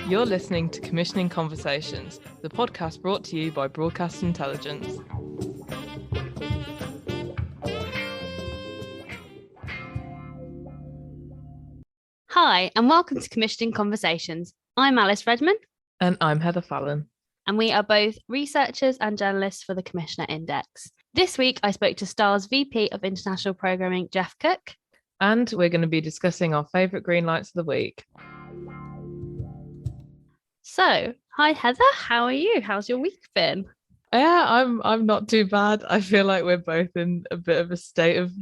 You're listening to Commissioning Conversations, the podcast brought to you by Broadcast Intelligence. Hi, and welcome to Commissioning Conversations. I'm Alice Redman. And I'm Heather Fallon. And we are both researchers and journalists for the Commissioner Index. This week, I spoke to Star's VP of International Programming, Jeff Cooke. And we're going to be discussing our favourite greenlights of the week. So, hi Heather, how are you? How's your week been? Yeah, I'm not too bad. I feel like we're both in a bit of a state of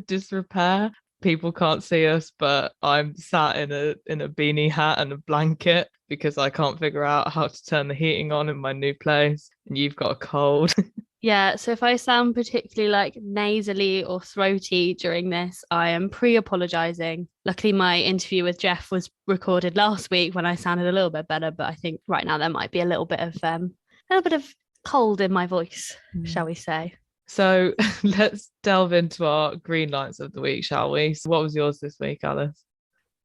disrepair. People can't see us, but I'm sat in a beanie hat and a blanket because I can't figure out how to turn the heating on in my new place. And you've got a cold. Yeah, so if I sound particularly like nasally or throaty during this, I am pre-apologising. Luckily, my interview with Jeff was recorded last week when I sounded a little bit better, but I think right now there might be a little bit of cold in my voice, shall we say. So let's delve into our green lights of the week, shall we? So what was yours this week, Alice?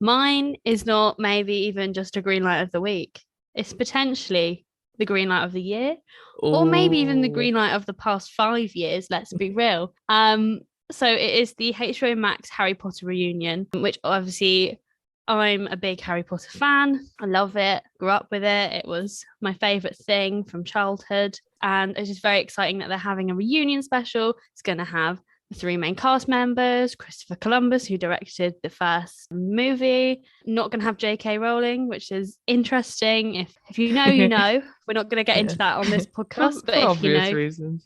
Mine is not maybe even just a green light of the week. It's potentially the green light of the year, or maybe even the green light of the past 5 years, let's be real. So it is the HBO Max Harry Potter reunion, which obviously I'm a big Harry Potter fan. I love it, grew up with it. It was my favourite thing from childhood. And it's just very exciting that they're having a reunion special. It's going to have the 3 main cast members, Christopher Columbus, who directed the first movie. Not going to have J.K. Rowling, which is interesting. If you know, you know. We're not going to get into that on this podcast, but for if obvious you know, reasons.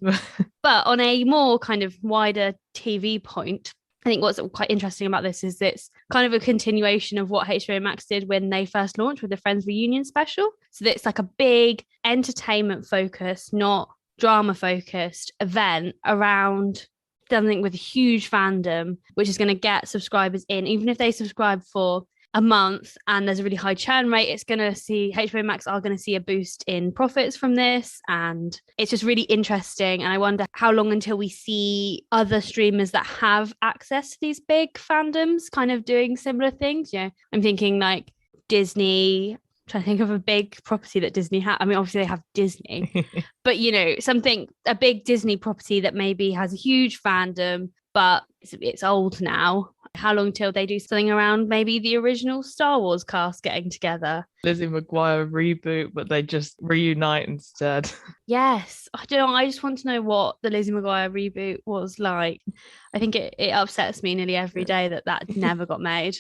But on a more kind of wider TV point, I think what's quite interesting about this is it's kind of a continuation of what HBO Max did when they first launched with the Friends reunion special. So it's like a big entertainment focused, not drama focused event around something with a huge fandom, which is going to get subscribers in, even if they subscribe for a month and there's a really high churn rate. It's going to see HBO Max are going to see a boost in profits from this, and it's just really interesting. And I wonder how long until we see other streamers that have access to these big fandoms kind of doing similar things. Yeah, I'm thinking like Disney. Trying to think of a big property that Disney has. I mean, obviously they have Disney, but you know, a big Disney property that maybe has a huge fandom, but it's old now. How long till they do something around maybe the original Star Wars cast getting together? Lizzie McGuire reboot, but they just reunite instead. Yes. I don't know. I just want to know what the Lizzie McGuire reboot was like. I think it upsets me nearly every day that never got made.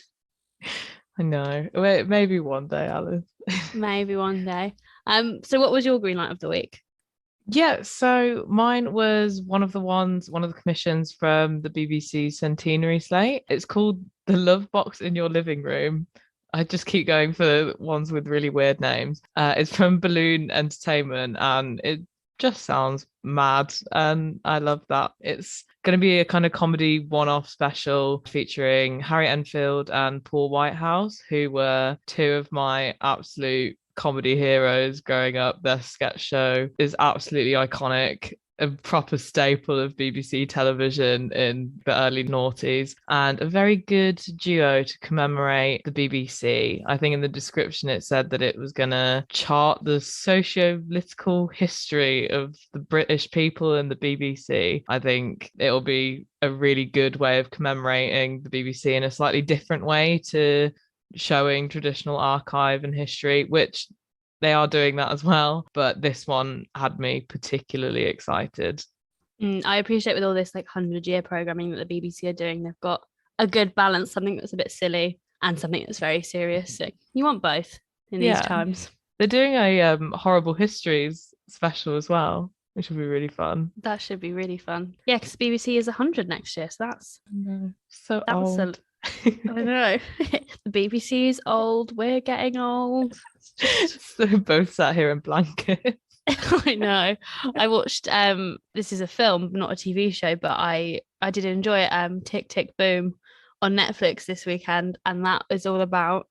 I know. Maybe one day, Alice. Maybe one day. So what was your green light of the week? Yeah, so mine was one of the commissions from the BBC Centenary slate. It's called The Love Box in Your Living Room. I just keep going for ones with really weird names. It's from Balloon Entertainment, and it just sounds mad, and I love that. It's going to be a kind of comedy one-off special featuring Harry Enfield and Paul Whitehouse, who were 2 of my absolute comedy heroes growing up. Their sketch show is absolutely iconic, a proper staple of BBC television in the early noughties, and a very good duo to commemorate the BBC. I think in the description it said that it was going to chart the socio-political history of the British people and the BBC. I think it'll be a really good way of commemorating the BBC in a slightly different way to showing traditional archive and history, which they are doing that as well, but this one had me particularly excited. I appreciate with all this like 100-year programming that the BBC are doing, they've got a good balance, something that's a bit silly and something that's very serious. So you want both in these times. They're doing a horrible histories special as well, which will be really fun. That should be really fun. Yeah, because BBC is 100 next year, so that's old. I know. The BBC is old. We're getting old. So both sat here in blankets. I know. I watched this is a film, not a TV show, but I did enjoy it. Tick Tick Boom on Netflix this weekend, and that is all about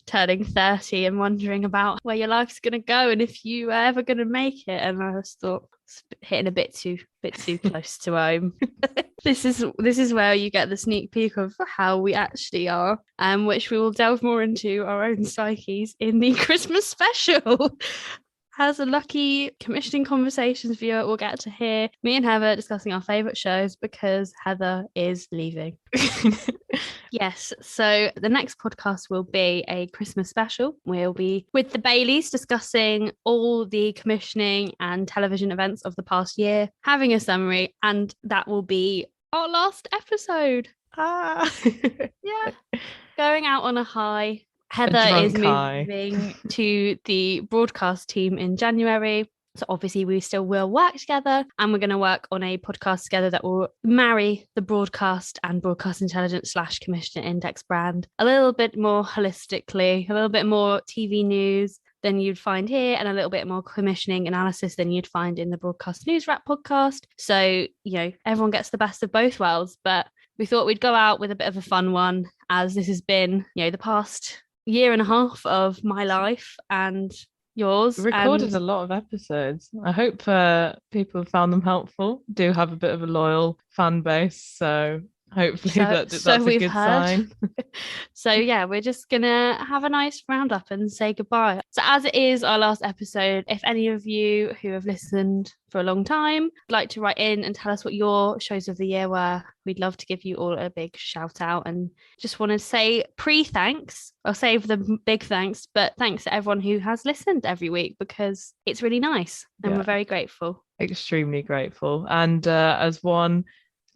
turning 30 and wondering about where your life's going to go and if you are ever going to make it. And I just thought it's hitting a bit too close to home. This is where you get the sneak peek of how we actually are, which we will delve more into our own psyches in the Christmas special. As a lucky commissioning conversations viewer, we'll get to hear me and Heather discussing our favourite shows because Heather is leaving. Yes, so the next podcast will be a Christmas special. We'll be with the Baileys discussing all the commissioning and television events of the past year, having a summary, and that will be our last episode. Yeah, going out on a high. Heather is moving to the broadcast team in January. So obviously we still will work together, and we're going to work on a podcast together that will marry the broadcast and broadcast intelligence / commissioner index brand a little bit more holistically, a little bit more TV news than you'd find here, and a little bit more commissioning analysis than you'd find in the broadcast news wrap podcast. So, everyone gets the best of both worlds, but we thought we'd go out with a bit of a fun one, as this has been, the past year and a half of my life and yours. Recorded a lot of episodes. I hope people have found them helpful. Do have a bit of a loyal fan base, so hopefully that's a good sign. So yeah, we're just gonna have a nice roundup and say goodbye. So as it is our last episode, if any of you who have listened for a long time would like to write in and tell us what your shows of the year were, we'd love to give you all a big shout out. And just want to say pre-thanks. I'll save the big thanks, but thanks to everyone who has listened every week, because it's really nice and we're very grateful. Extremely grateful. And as one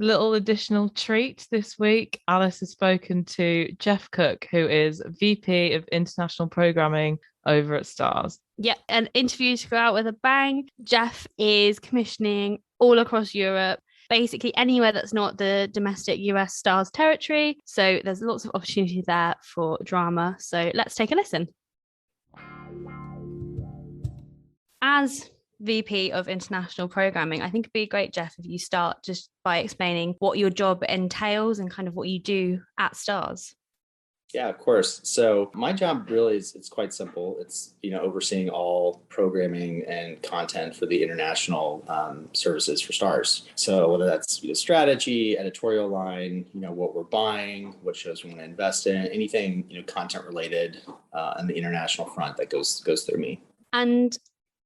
little additional treat this week, Alice has spoken to Jeff Cooke, who is VP of International Programming over at Starz. Yeah, an interview to go out with a bang. Jeff is commissioning all across Europe, basically anywhere that's not the domestic US Starz territory. So there's lots of opportunity there for drama. So let's take a listen. As VP of International Programming, I think it'd be great, Jeff, if you start just by explaining what your job entails and kind of what you do at Starz. Yeah, of course. So my job really it's quite simple. It's, overseeing all programming and content for the international services for Starz. So whether that's strategy, editorial line, what we're buying, what shows we want to invest in, anything, content related on the international front that goes through me. And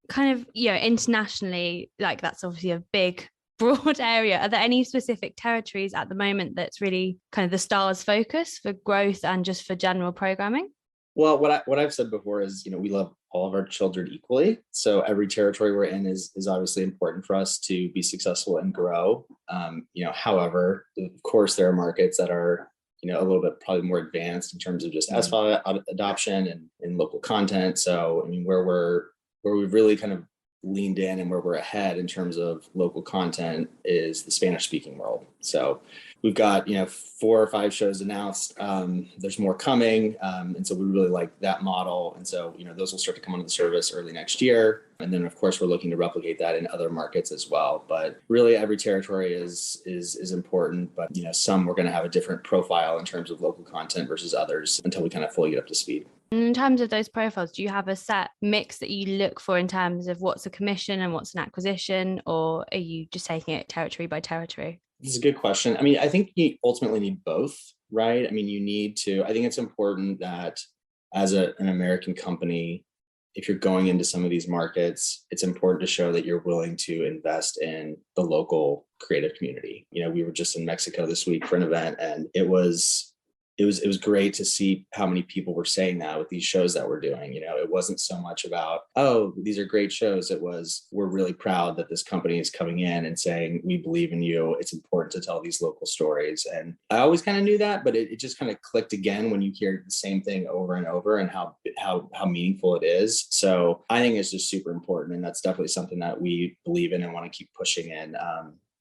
kind of, internationally, like that's obviously a big, broad area. Are there any specific territories at the moment that's really kind of the Starz focus for growth and just for general programming? Well, what I've said before is, we love all of our children equally. So every territory we're in is obviously important for us to be successful and grow. However, of course, there are markets that are, a little bit probably more advanced in terms of just SVOD adoption and local content. So, where we've really kind of leaned in and where we're ahead in terms of local content is the Spanish speaking world. So we've got, 4 or 5 shows announced. There's more coming. And so we really like that model. And so, those will start to come onto the service early next year. And then of course we're looking to replicate that in other markets as well. But really every territory is important, but some we're going to have a different profile in terms of local content versus others until we kind of fully get up to speed. In terms of those profiles, do you have a set mix that you look for in terms of what's a commission and what's an acquisition, or are you just taking it territory by territory? This is a good question. I think you ultimately need both, right? I think it's important that as an American company, if you're going into some of these markets, it's important to show that you're willing to invest in the local creative community. We were just in Mexico this week for an event, and it was great to see how many people were saying that with these shows that we're doing. It wasn't so much about, oh, these are great shows. It was, we're really proud that this company is coming in and saying, we believe in you. It's important to tell these local stories. And I always kind of knew that, but it just kind of clicked again when you hear the same thing over and over and how meaningful it is. So I think it's just super important. And that's definitely something that we believe in and want to keep pushing in.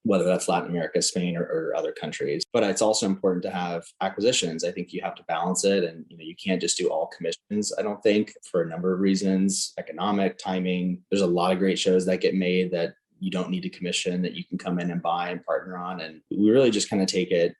Whether that's Latin America, Spain, or other countries. But it's also important to have acquisitions. I think you have to balance it, and you can't just do all commissions, I don't think, for a number of reasons: economic, timing. There's a lot of great shows that get made that you don't need to commission, that you can come in and buy and partner on. And we really just kind of take it,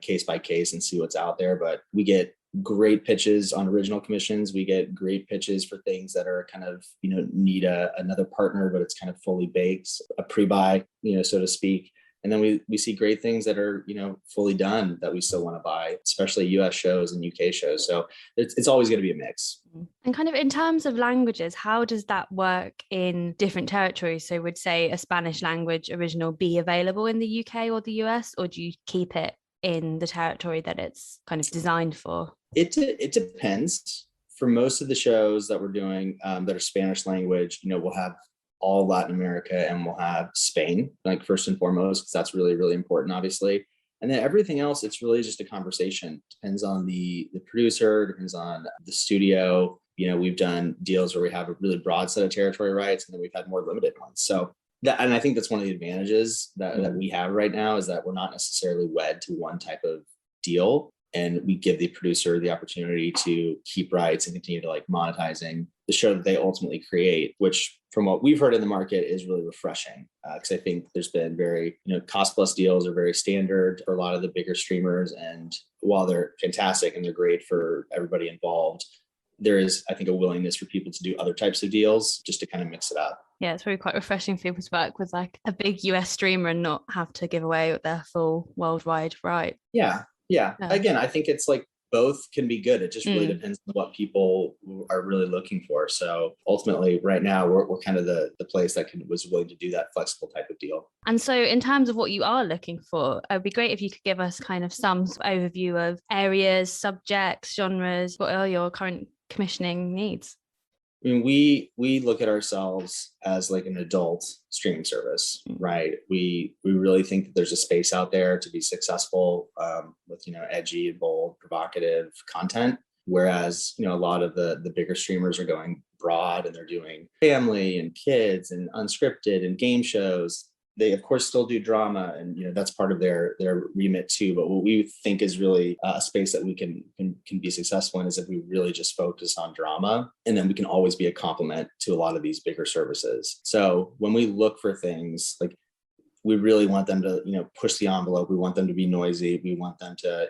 case by case and see what's out there. But we get great pitches on original commissions. We get great pitches for things that are kind of, need another partner, but it's kind of fully baked, a pre-buy, so to speak. And then we see great things that are, fully done that we still want to buy, especially US shows and UK shows. So it's always going to be a mix. And kind of in terms of languages, how does that work in different territories? So would say a Spanish language original be available in the UK or the US, or do you keep it in the territory that it's kind of designed for? It depends. For most of the shows that we're doing that are Spanish language, we'll have all Latin America and we'll have Spain, like first and foremost, because that's really, really important, obviously. And then everything else, it's really just a conversation. Depends on the producer, depends on the studio. We've done deals where we have a really broad set of territory rights, and then we've had more limited ones. So and I think that's one of the advantages that we have right now, is that we're not necessarily wed to one type of deal. And we give the producer the opportunity to keep rights and continue to like monetizing the show that they ultimately create, which from what we've heard in the market is really refreshing. Because I think there's been very, cost plus deals are very standard for a lot of the bigger streamers. And while they're fantastic and they're great for everybody involved, there is, I think, a willingness for people to do other types of deals just to kind of mix it up. Yeah, it's really quite refreshing for people to work with like a big US streamer and not have to give away their full worldwide right. Yeah. Again, I think it's like both can be good. It just really depends on what people are really looking for. So ultimately, right now, we're kind of the place that was willing to do that flexible type of deal. And so in terms of what you are looking for, it would be great if you could give us kind of some overview of areas, subjects, genres. What are your current commissioning needs? I mean, we look at ourselves as like an adult streaming service, right? We really think that there's a space out there to be successful with edgy, bold, provocative content. Whereas a lot of the bigger streamers are going broad and they're doing family and kids and unscripted and game shows. They of course still do drama, and that's part of their remit too. But what we think is really a space that we can be successful in is if we really just focus on drama, and then we can always be a complement to a lot of these bigger services. So when we look for things, like we really want them to push the envelope. We want them to be noisy. We want them to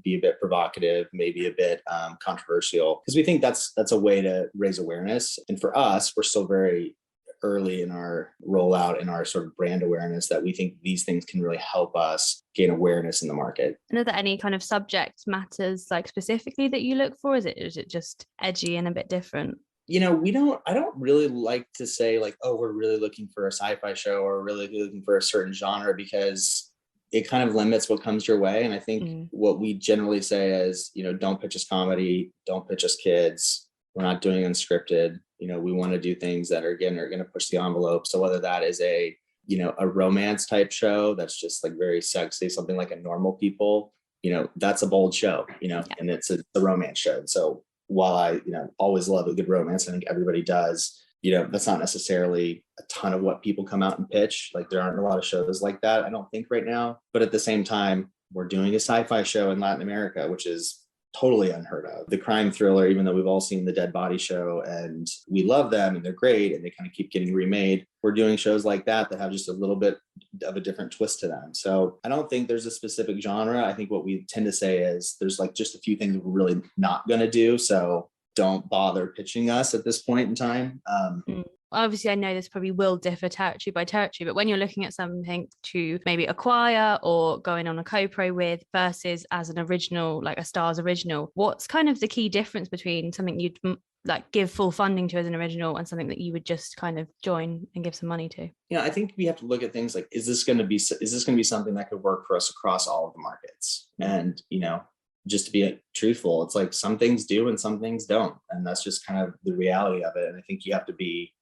be a bit provocative, maybe a bit controversial, because we think that's a way to raise awareness. And for us, we're still very early in our rollout and our sort of brand awareness that we think these things can really help us gain awareness in the market. And are there any kind of subject matters like specifically that you look for? Is it just edgy and a bit different? I don't really like to say like, oh, we're really looking for a sci-fi show or really looking for a certain genre, because it kind of limits what comes your way. And I think what we generally say is, don't pitch us comedy, don't pitch us kids. We're not doing unscripted. We want to do things that are going to push the envelope. So whether that is a romance type show that's just like very sexy, something like a Normal People, that's a bold show, and it's a romance show. And so while I, always love a good romance, I think everybody does, that's not necessarily a ton of what people come out and pitch. Like there aren't a lot of shows like that, I don't think right now. But at the same time, we're doing a sci-fi show in Latin America, which is totally unheard of. The crime thriller, even though we've all seen the Dead Body Show and we love them and they're great and they kind of keep getting remade, we're doing shows like that have just a little bit of a different twist to them. So I don't think there's a specific genre. I think what we tend to say is there's like just a few things we're really not going to do. So don't bother pitching us at this point in time. Obviously, I know this probably will differ territory by territory, but when you're looking at something to maybe acquire or going on a co-pro with versus as an original, like a Starz original, what's kind of the key difference between something you'd like give full funding to as an original and something that you would just kind of join and give some money to? I think we have to look at things like, is this going to be something that could work for us across all of the markets? And, just to be truthful, it's like some things do and some things don't. And that's just kind of the reality of it. And I think you have to be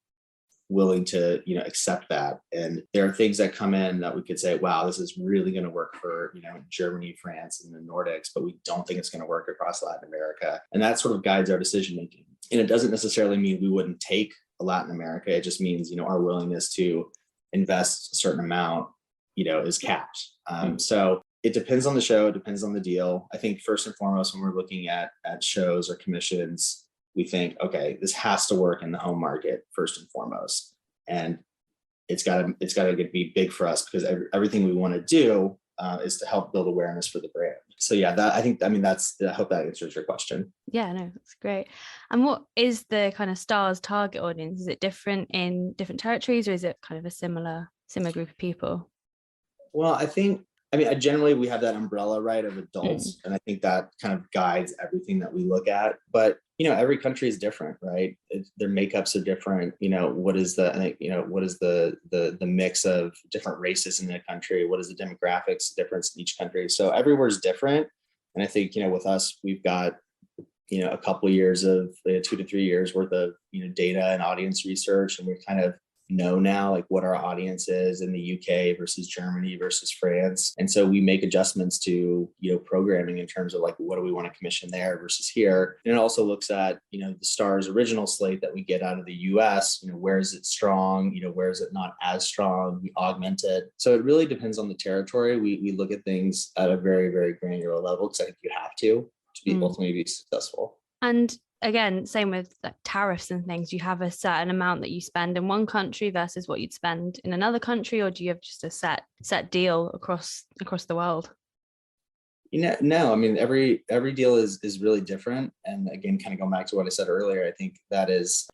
willing to accept that. And there are things that come in that we could say, wow, this is really going to work for Germany, France, and the Nordics, but we don't think it's going to work across Latin America. And that sort of guides our decision making. And it doesn't necessarily mean we wouldn't take Latin America. It just means our willingness to invest a certain amount is capped. So it depends on the show, it depends on the deal. I think first and foremost, when we're looking at shows or commissions, we think, okay, this has to work in the home market first and foremost, and it's got to be big for us, because everything we want to do is to help build awareness for the brand. So yeah, I hope that answers your question. Yeah, no, that's great. And what is the kind of Starz target audience? Is it different in different territories, or is it kind of a similar group of people? Well, generally we have that umbrella, right, of adults, and I think that kind of guides everything that we look at. But every country is different, right? Their makeups are different. What is the mix of different races in a country? What is the demographics difference in each country? So everywhere's different, and I think with us, we've got a couple of years of 2 to 3 years worth of data and audience research, and we kind of know now like what our audience is in the UK versus Germany versus France. And so we make adjustments to programming in terms of like what do we want to commission there versus here. And it also looks at the Starz original slate that we get out of the US, where is it strong, where is it not as strong, we augment it. So it really depends on the territory. We look at things at a very, very granular level, because I think you have to be ultimately be successful. And again, same with like tariffs and things, you have a certain amount that you spend in one country versus what you'd spend in another country, or do you have just a set deal across the world? No, I mean, every deal is really different. And again, kind of going back to what I said earlier, I think that is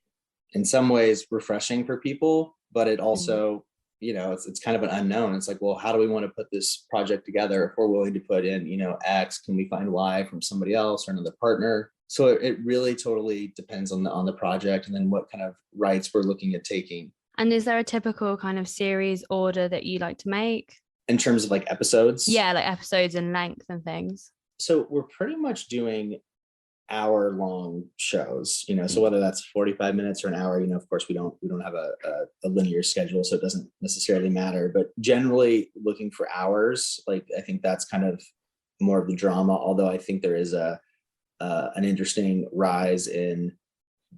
in some ways refreshing for people, but it also, it's kind of an unknown. It's like, well, how do we want to put this project together? If we're willing to put in, X, can we find Y from somebody else or another partner? So it really totally depends on the project, and then what kind of rights we're looking at taking. And is there a typical kind of series order that you like to make? In terms of like episodes? Yeah, like episodes and length and things. So we're pretty much doing hour-long shows, so whether that's 45 minutes or an hour, of course we don't have a linear schedule, so it doesn't necessarily matter, but generally looking for hours. Like I think that's kind of more of the drama, although I think there is an interesting rise in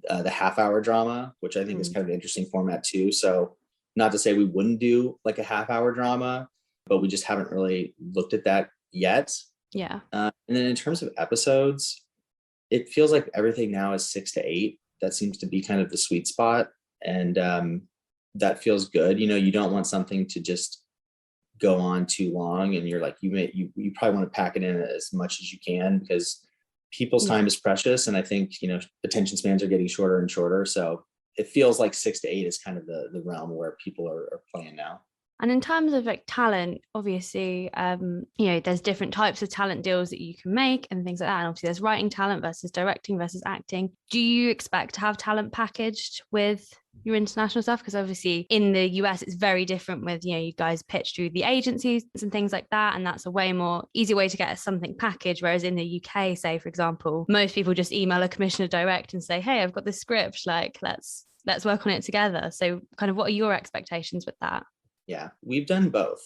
the half-hour drama, which I think is kind of an interesting format too. So not to say we wouldn't do like a half-hour drama, but we just haven't really looked at that yet. Yeah. And then in terms of episodes, it feels like everything now is 6 to 8. That seems to be kind of the sweet spot. And that feels good. You don't want something to just go on too long, and you're like, you probably want to pack it in as much as you can, because people's time is precious. And I think, attention spans are getting shorter and shorter. So it feels like 6 to 8 is kind of the realm where people are playing now. And in terms of like talent, obviously, there's different types of talent deals that you can make and things like that. And obviously there's writing talent versus directing versus acting. Do you expect to have talent packaged with your international stuff? Because obviously in the US, it's very different with, you guys pitch through the agencies and things like that. And that's a way more easy way to get something packaged. Whereas in the UK, say, for example, most people just email a commissioner direct and say, hey, I've got this script, like, let's work on it together. So kind of what are your expectations with that? Yeah, we've done both.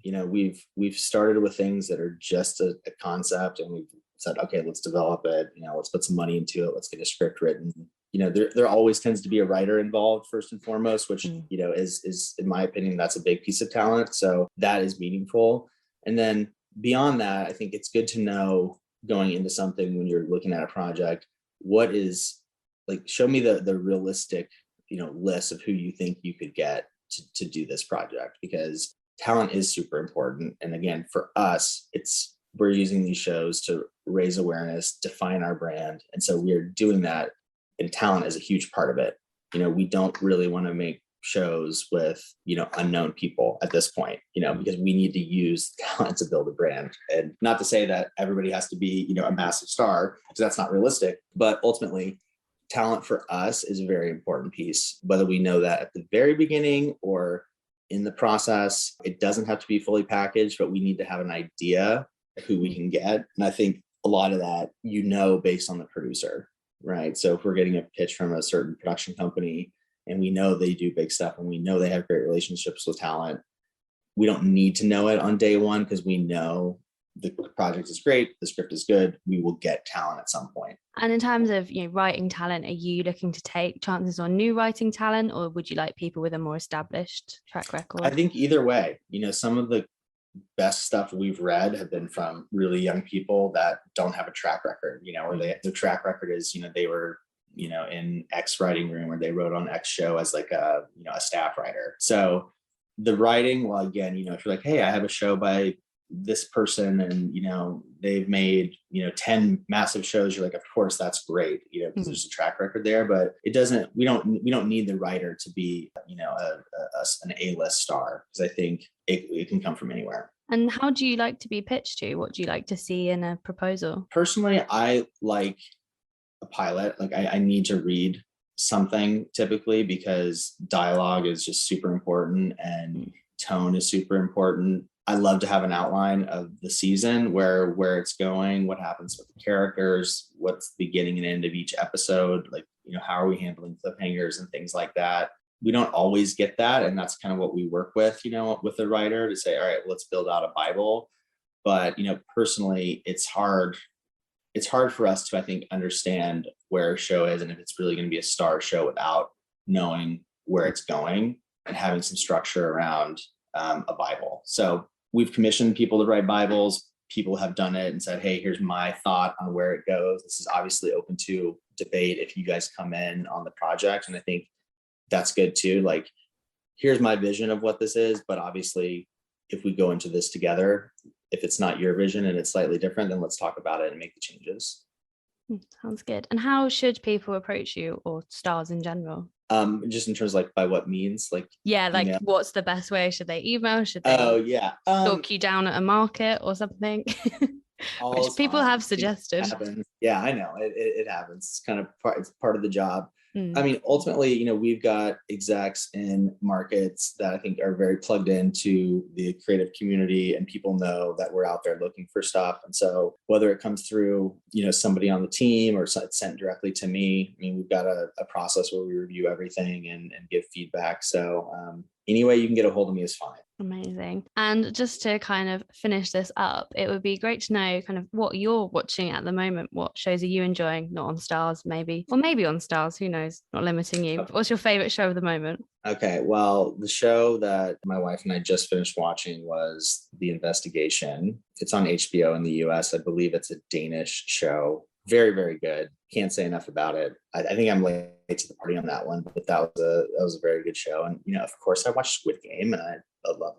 We've started with things that are just a concept, and we've said, okay, let's develop it. Let's put some money into it. Let's get a script written. There always tends to be a writer involved first and foremost, which is in my opinion, that's a big piece of talent. So that is meaningful. And then beyond that, I think it's good to know going into something when you're looking at a project, what is like, show me the realistic list of who you think you could get to do this project, because talent is super important. And again, for us, we're using these shows to raise awareness, define our brand. And so we're doing that, and talent is a huge part of it. We don't really want to make shows with, unknown people at this point, because we need to use talent to build a brand. And not to say that everybody has to be, a massive star, because that's not realistic, but ultimately talent for us is a very important piece, whether we know that at the very beginning or in the process. It doesn't have to be fully packaged, but we need to have an idea of who we can get. And I think a lot of that, based on the producer, right? So if we're getting a pitch from a certain production company and we know they do big stuff and we know they have great relationships with talent, we don't need to know it on day one, because we know the project is great, the script is good, we will get talent at some point. And in terms of writing talent, are you looking to take chances on new writing talent, or would you like people with a more established track record? I think either way. Some of the best stuff we've read have been from really young people that don't have a track record, or their track record is they were in X writing room, or they wrote on X show as like a staff writer. So the writing, well, again, if you're like, hey, I have a show by this person and, they've made, 10 massive shows. You're like, of course, that's great, because there's a track record there, but we don't need the writer to be, an A-list star, because I think it can come from anywhere. And how do you like to be pitched to? What do you like to see in a proposal? Personally, I like a pilot. Like I need to read something typically, because dialogue is just super important and tone is super important. I love to have an outline of the season, where it's going, what happens with the characters, what's the beginning and end of each episode, like, how are we handling cliffhangers and things like that. We don't always get that, and that's kind of what we work with, with the writer, to say, all right, let's build out a Bible. But personally, it's hard for us to, I think, understand where a show is and if it's really going to be a star show without knowing where it's going and having some structure around a Bible. So we've commissioned people to write Bibles. People have done it and said, hey, here's my thought on where it goes. This is obviously open to debate if you guys come in on the project. And I think that's good too. Like, here's my vision of what this is, but obviously if we go into this together, if it's not your vision and it's slightly different, then let's talk about it and make the changes. Sounds good. And how should people approach you, or stars in general? Just in terms of, like, by what means, like, like, what's the best way? Should they email? Should they stalk you down at a market or something? Which people have suggested. Yeah, I know it happens. It's kind of part of the job. I mean, ultimately, we've got execs in markets that I think are very plugged into the creative community, and people know that we're out there looking for stuff. And so whether it comes through, somebody on the team, or it's sent directly to me, I mean, we've got a process where we review everything and give feedback. So any way you can get a hold of me is fine. Amazing. And just to kind of finish this up, it would be great to know kind of what you're watching at the moment. What shows are you enjoying? Not on Stars, maybe, or maybe on Stars, who knows, not limiting you. What's your favorite show of the moment? Okay, well, the show that my wife and I just finished watching was The Investigation. It's on HBO in the US. I believe it's a Danish show. Very, very good. Can't say enough about it. I think I'm late to the party on that one, but that was a very good show. And, of course, I watched Squid Game, and I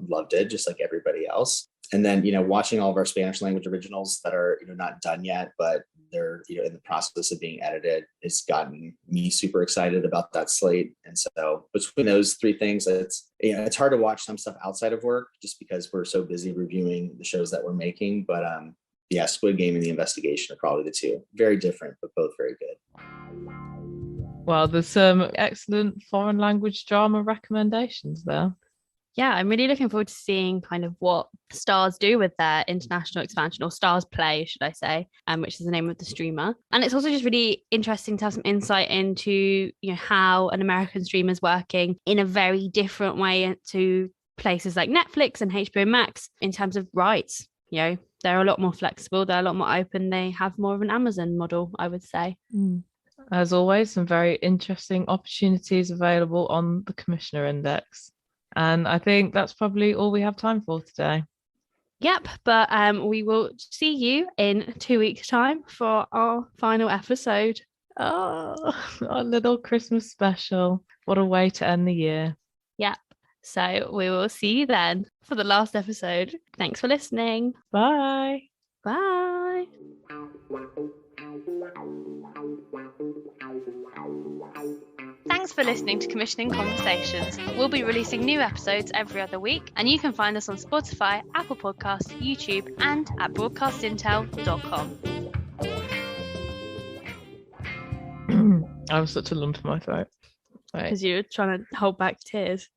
loved it, just like everybody else. And then, watching all of our Spanish language originals that are, not done yet, but they're, in the process of being edited, it's gotten me super excited about that slate. And so between those three things, it's hard to watch some stuff outside of work just because we're so busy reviewing the shows that we're making. But yeah, Squid Game and The Investigation are probably the two. Very different, but both very good. Well, there's some excellent foreign language drama recommendations there. Yeah, I'm really looking forward to seeing kind of what Stars do with their international expansion, or Starzplay, should I say, which is the name of the streamer. And it's also just really interesting to have some insight into, how an American streamer is working in a very different way to places like Netflix and HBO Max in terms of rights. They're a lot more flexible, they're a lot more open, they have more of an Amazon model, I would say. As always, some very interesting opportunities available on the Commissioner Index. And I think that's probably all we have time for today. Yep, but we will see you in 2 weeks' time for our final episode. Oh, our little Christmas special. What a way to end the year. Yep. So we will see you then for the last episode. Thanks for listening. Bye. Bye. Thanks for listening to Commissioning Conversations. We'll be releasing new episodes every other week, and you can find us on Spotify, Apple Podcasts, YouTube, and at broadcastintel.com. I was such a lump in my throat. Because you were trying to hold back tears.